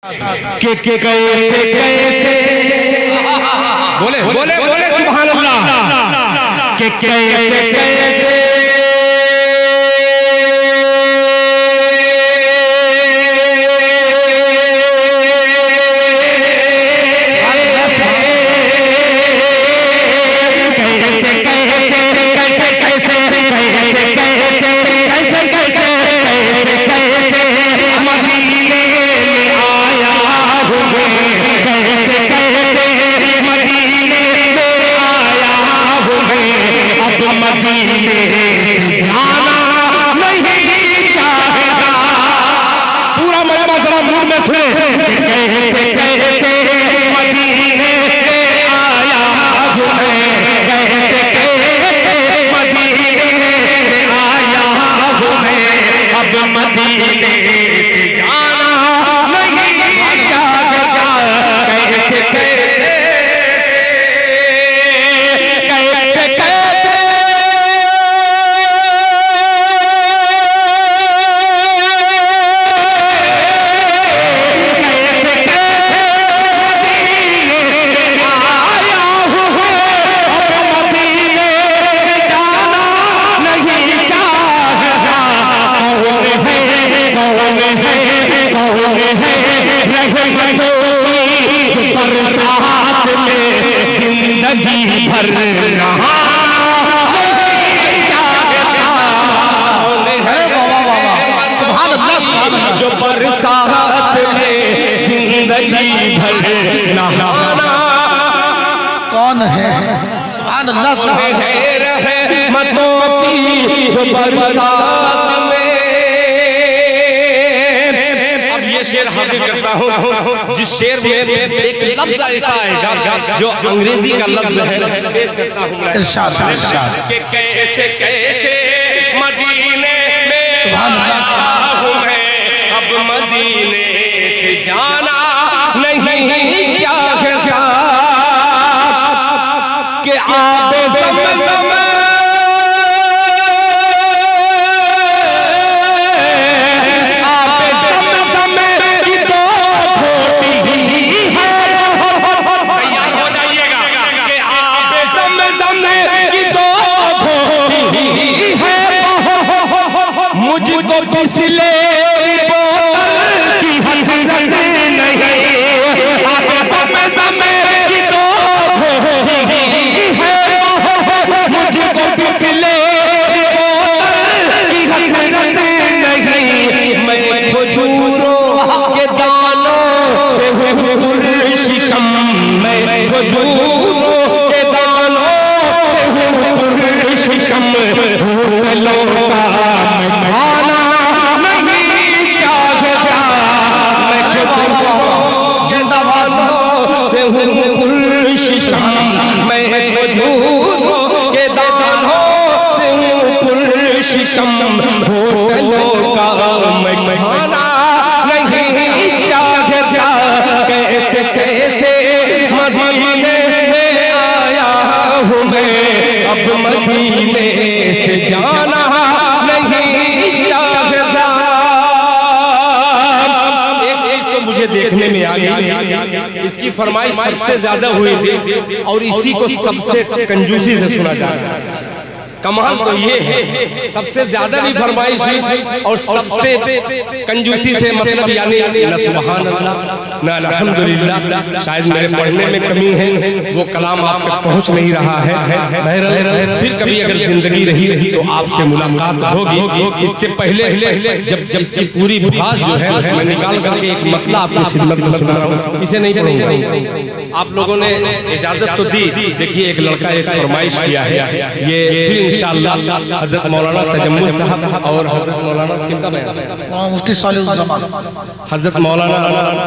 के कैसे बोले बोले बोले सुभान अल्लाह के कैसे जो बरसात में जिंदगी भर नहाना कौन है? सुभान अल्लाह सुभान रहमतों की जो बरसात में। अब ये शेर हाजिर करता हूँ जिस शेर में एक लफ्ज ऐसा आएगा जो अंग्रेजी का लफ्ज है, पेश करता हूँ कि कैसे कैसे मदीने में सुभान अल्लाह अब मदीने से जाना नहीं चाहता कि आबे ज़मज़म की तो घोटी है। तैयार हो जाइएगा कि आबे ज़मज़म की तो घोटी है। मुझको पिछले देखने में आ गई, इसकी फरमाइश सबसे ज्यादा हुई थी और इसी को सबसे कंजूसी से सुना जा रहा है। कमाल तो ये है, सबसे ज्यादा भी फरमाइश है और सबसे कंजूसी से मतलब यानी ना सुभान अल्लाह ना अल्हम्दुलिल्लाह। शायद मेरे पढ़ने में कमी है, वो कलाम आप तक पहुंच नहीं रहा है। फिर कभी अगर जिंदगी रही तो आपसे मुलाकात होगी। इससे पहले जब इसकी पूरी भाष जो है मैं निकाल करके एक मतलब आपकी खिदमत में सुना रहा हूं, इसे नहीं पढ़ूंगा। आप लोगों ने इजाजत तो दी। देखिए एक लड़का एक फरमाइश किया है, ये फिर इंशाअल्लाह हजरत मौलाना तजम्मुल साहब और हजरत मौलाना किनका बयान, मुफ्ती सालिहुज़्ज़मा, हजरत मौलाना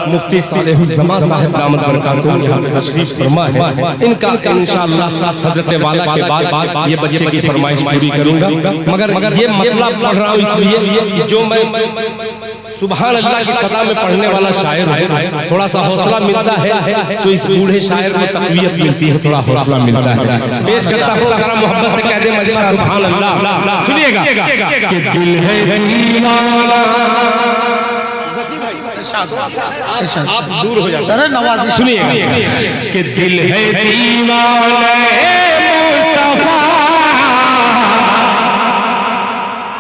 मुफ्ती सालिहुज़्ज़मा साहब दामत बरकातुहू यहाँ पे तशरीफ फरमा है। इनका इंशाअल्लाह हजरत वाला के बाद ये बच्चे की फरमाइश पूरी करूंगा। मगर ये मतलब पढ़ रहा हूँ इसलिए जो मैं सुभान अल्लाह की सदा में पढ़ने वाला शायर है, थोड़ा सा हौसला मिलता है तो इस बूढ़े शायर को तक़वियत मिलती है, थोड़ा हौसला मिलता है। पेश करता हूँ, जरा मोहब्बत से कह दे मजमा सुभान अल्लाह। सुनिएगा कि दिल है दीवाना आप दूर हो जाते अरे नवाजी सुनिएगा कि दिल है दीवाना मुस्तफा।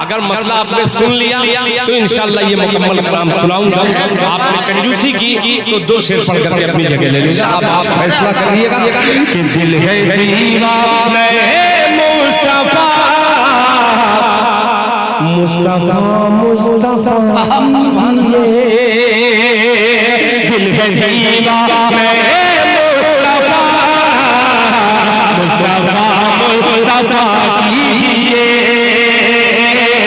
अगर मतलब आपने सुन लिया तो इंशाल्लाह ये मुकम्मल कलाम सुनाऊंगा। आपने कंजूसी की तो 2 शेर पढ़ करके अपनी जगह ले लीजिए। अब आप फैसला करिएगा कि दिल है दीवाना मुस्तफा मुस्तफा मुस्तफा दिल है दीवाना मुस्तफा मुस्तफा मुस्तफा कीजिए।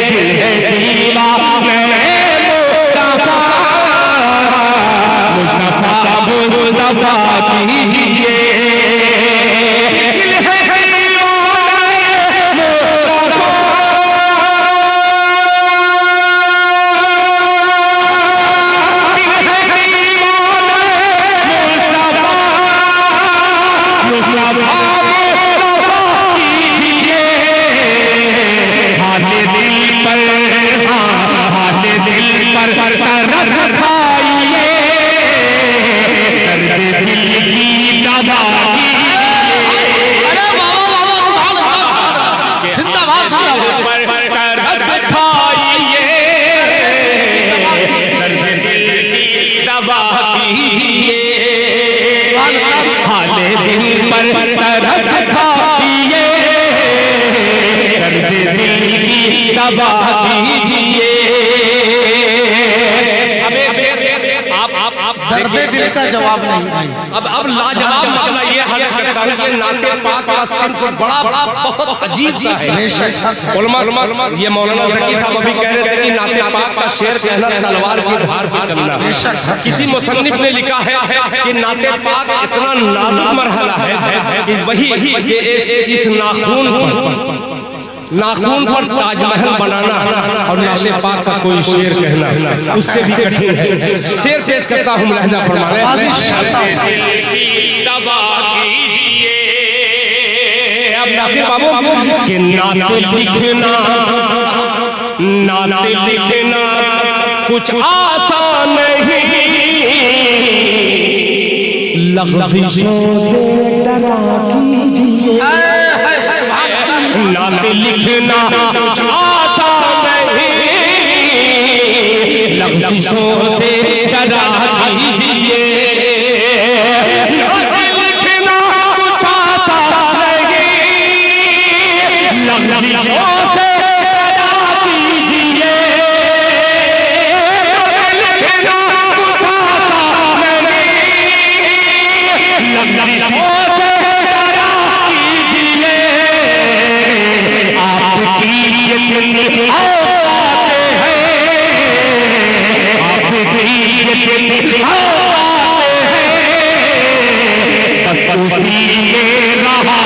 दिल है दीवाना मुस्तफा मुस्तफा मुस्तफा कीजिए। दर्दे दिल का जवाब नहीं भाई। अब लाजवाब मसला ये हल करता है कि नाते पाक का सिर्फ बड़ा बड़ा बहुत अजीब सा है। उलमा ये मौलाना ज़की साहब अभी कह रहे थे कि नाते पाक का शेर कहना तलवार की धार पे चलना। किसी मुसन्निफ ने लिखा है कि नाते पाक इतना नाजुक मरहला है कि वही इस नाखून पर ताजमहल बनाना और नाते पाक का कोई शेर कहना उससे भी कठिन है। शेर पेश करता हूँ लहजा फरमाने बाबू कि नाते लिखना कुछ आसान नहीं लग़ज़िशों से डरा कीजिए। नाते लिखना कुछ आसान नहीं लग़ज़िशों से डरा कीजिए। नाते लिखना कुछ आसान नहीं लग़ज़िशों से डरा कीजिए। नाते लिखना कुछ आसान नहीं लग़ज़िशों से डरा कीजिए। आपकी यकीन आते हैं आपकी यकीन आते हैं बस उसी में रहा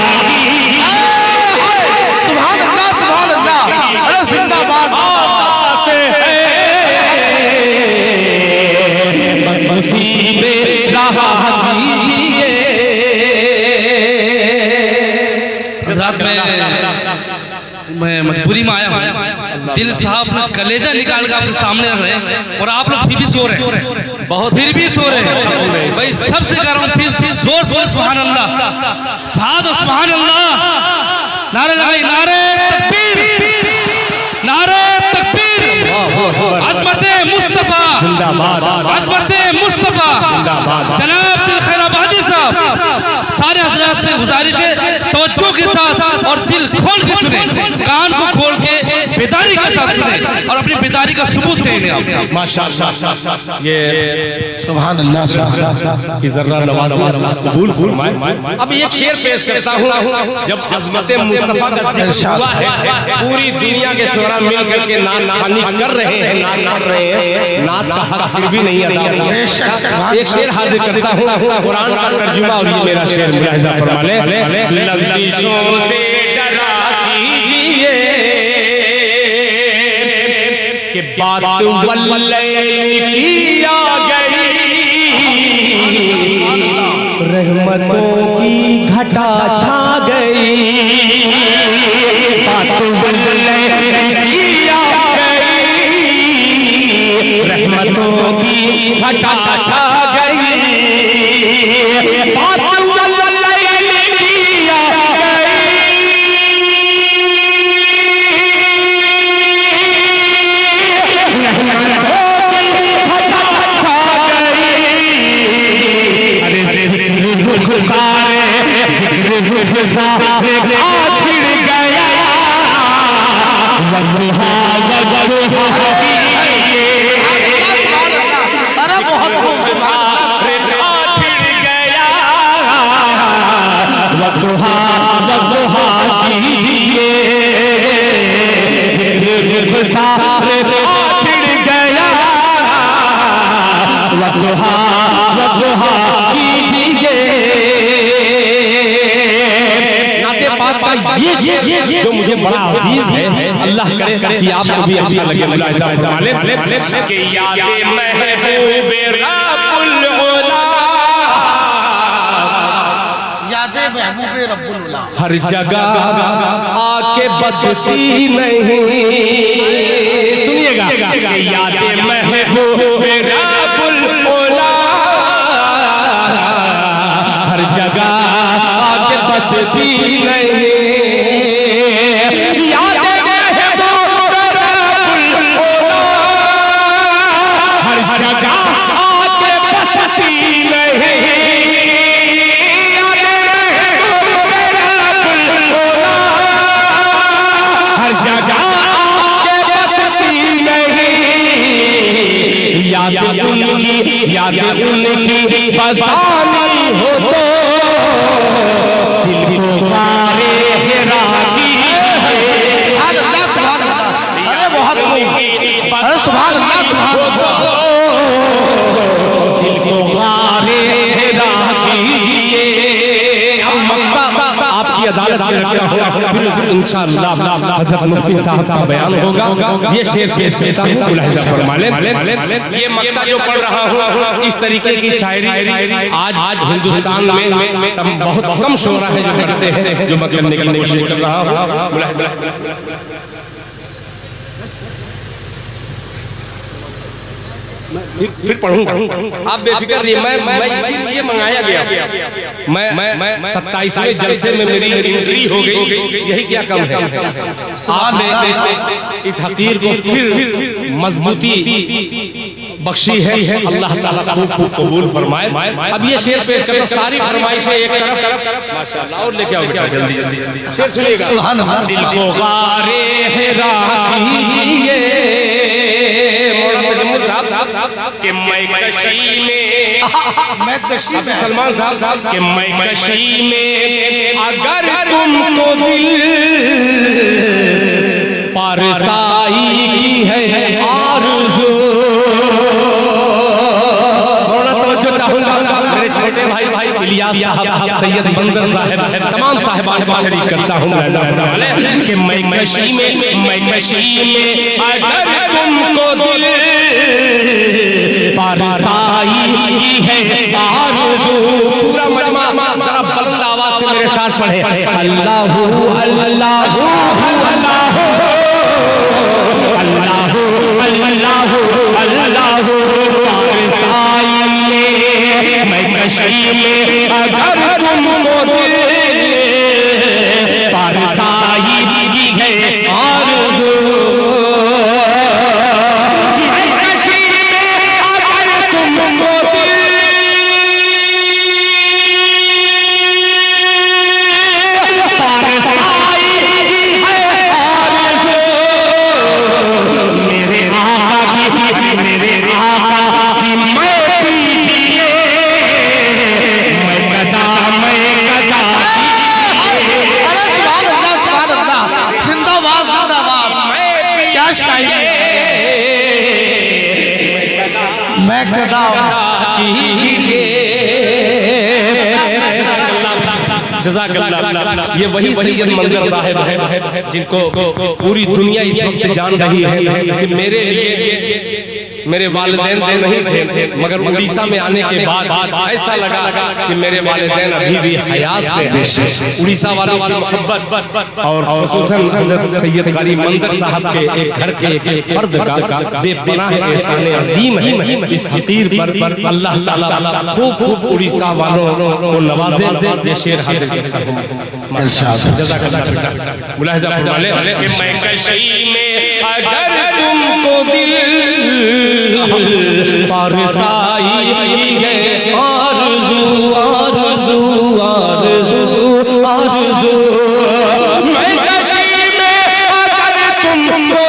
सुभान अल्लाह अरे जिंदाबाद आते हैं बस उसी में रहा कीजिए। मैं मजबूरी में आया हूँ। दिल साहब ने कलेजा निकाल के आपके सामने रख रहे हैं और आप लोग फिर भी सो रहे हैं, बहुत फिर भी सो रहे हैं। भाई सबसे कह रहा हूँ फिर जोर से सुभान अल्लाह, साथ सुभान अल्लाह, नारे लगाई, नारे तकबीर, नारे तकबीर, अज़मते मुस्तफा जिंदाबाद, अज़मते मुस्तफा जिंदाबाद। जनाब दिल खैराबादी साहब सारे हज़रात से गुजारिश है तवज्जो के साथ और दिल खोल के सुने, कान को खोल के बेदारी के साथ सुने और अपनी बेदारी का सबूत देने आप। माशाअल्लाह ये सुभान अल्लाह की ज़र्रा नवाज़ी अल्लाह कबूल फरमाए। अब एक शेर पेश करता हूँ। जब अज़मते मुस्तफा का जिक्र हुआ है पूरी दुनिया के शुरा मिल करके नानी कर रहे हैं, नात का हक फिर भी नहीं अदा होता। एक शेर हाजिर करता हूँ कुरान का तर्जुमा और ये मेरा शेर मुलाहिज़ा फरमा ले। लग़ज़िशों से डरा कीजिए कि बात वल्लैल की आ गई, रहमतों की घटा छा गई। बात वल्लैल की आ गई, रहमतों की घटा छा गई, बात ये जो मुझे बड़ा अजीज है, अल्लाह करे कि आपको भी अच्छा लगे। कि यादें महबूबे रब्बुल उला, यादें महबूबे रब्बुल उला हर जगह आके बसती नहीं। सुनिएगा, यादें महबूबे रब्बुल उला हर जगह आके बसती नहीं। यादें उनकी बसानी हो तो दिल को मारे रागी। अल्लाह सुभान अल्लाह, अरे बहुत अरे सुभान अल्लाह सुभान अल्लाह, दिल को मारे रागी। आपकी अदालत में रखा होगा, फिर इंशाअल्लाह हज़रत मुफ्ती साहब का बयान होगा। ये शेर पेश करता हूं, मुलाहिजा फरमा लें। ये मक्ता जो पढ़ रहा हूं, इस तरीके की शायरी आज हिंदुस्तान में बहुत कम शोरा है जो करते हैं, जो मैं करने की कोशिश कर रहा हूं। फिर पढ़ूंगा, आप बेफिक्र रहिए। मैं ये मंगाया गया, मैं 27वें जलसे में मेरी एंट्री हो गई, यही क्या कम है। आपने इस हकीर को फिर मजबूती बख्शी है, अल्लाह ताला खूब कबूल फरमाए। अब ये शेर पेश करो, सारी फरमाइशें एक तरफ, माशाअल्लाह। और लेके आओ बेटा, जल्दी जल्दी शेर सुनिएगा। दिल को गारे है राहिए कि मैं कशी में सलमान साहब कि मैं कशी में अगर तुमको दिल पारसाई की है आरज़ू। मेरे छोटे भाई इलियास साहब, सैयद मंजर साहब, तमाम साहिबान को शरीक करता हूँ कि मैं कशी में अगर तुमको दिल पारसाई की है आरज़ू। पूरा मजमा जरा बुलंद आवाज से मेरे साथ पढ़े, अल्लाहु अल्लाहु अल्लाहु अल्लाहु अल्लाहु अल्लाहु पारसाई में मैं कशी में अगर तुमको दिल पारसाई की है आरज़ू। जज़ाकल्लाह। ये वही सैयद मंजर साहब है जिनको पूरी दुनिया इस वक्त जान रही है कि मेरे लिए मेरे वालिदैन तो नहीं थे, मगर उड़ीसा में आने के बाद ऐसा लगा कि मेरे वालिदैन अभी भी हयात से हैं। उड़ीसा वालों की मोहब्बत और खुसूसन हज़रत सैयद कारी मंदर साहब के एक घर के एक फर्द का बेपनाह एहसान अजीम है। इस हकीर पर अल्लाह ताला खूब उड़ीसा वालों को नवाजे। ये शेर हाजिर करता हूं। जज़ाकल्लाह। मुलाहिज़ा फरमाने कि मैं कशी में अगर तुमको दिल पारसाई है, आरज़ू आरज़ू आरज़ू आरज़ू, मैं कशी में अगर तुमको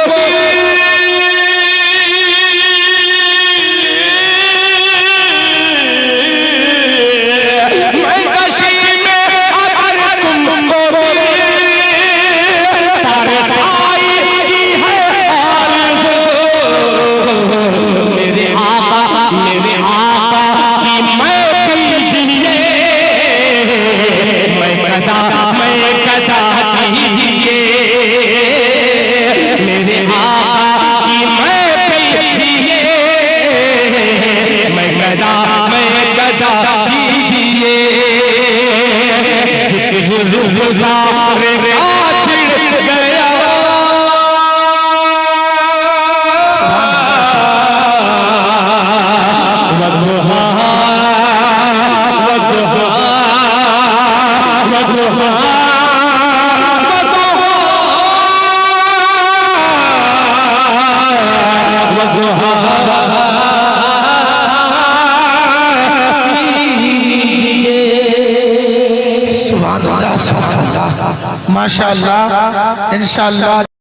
माशाअल्लाह इंशाअल्लाह।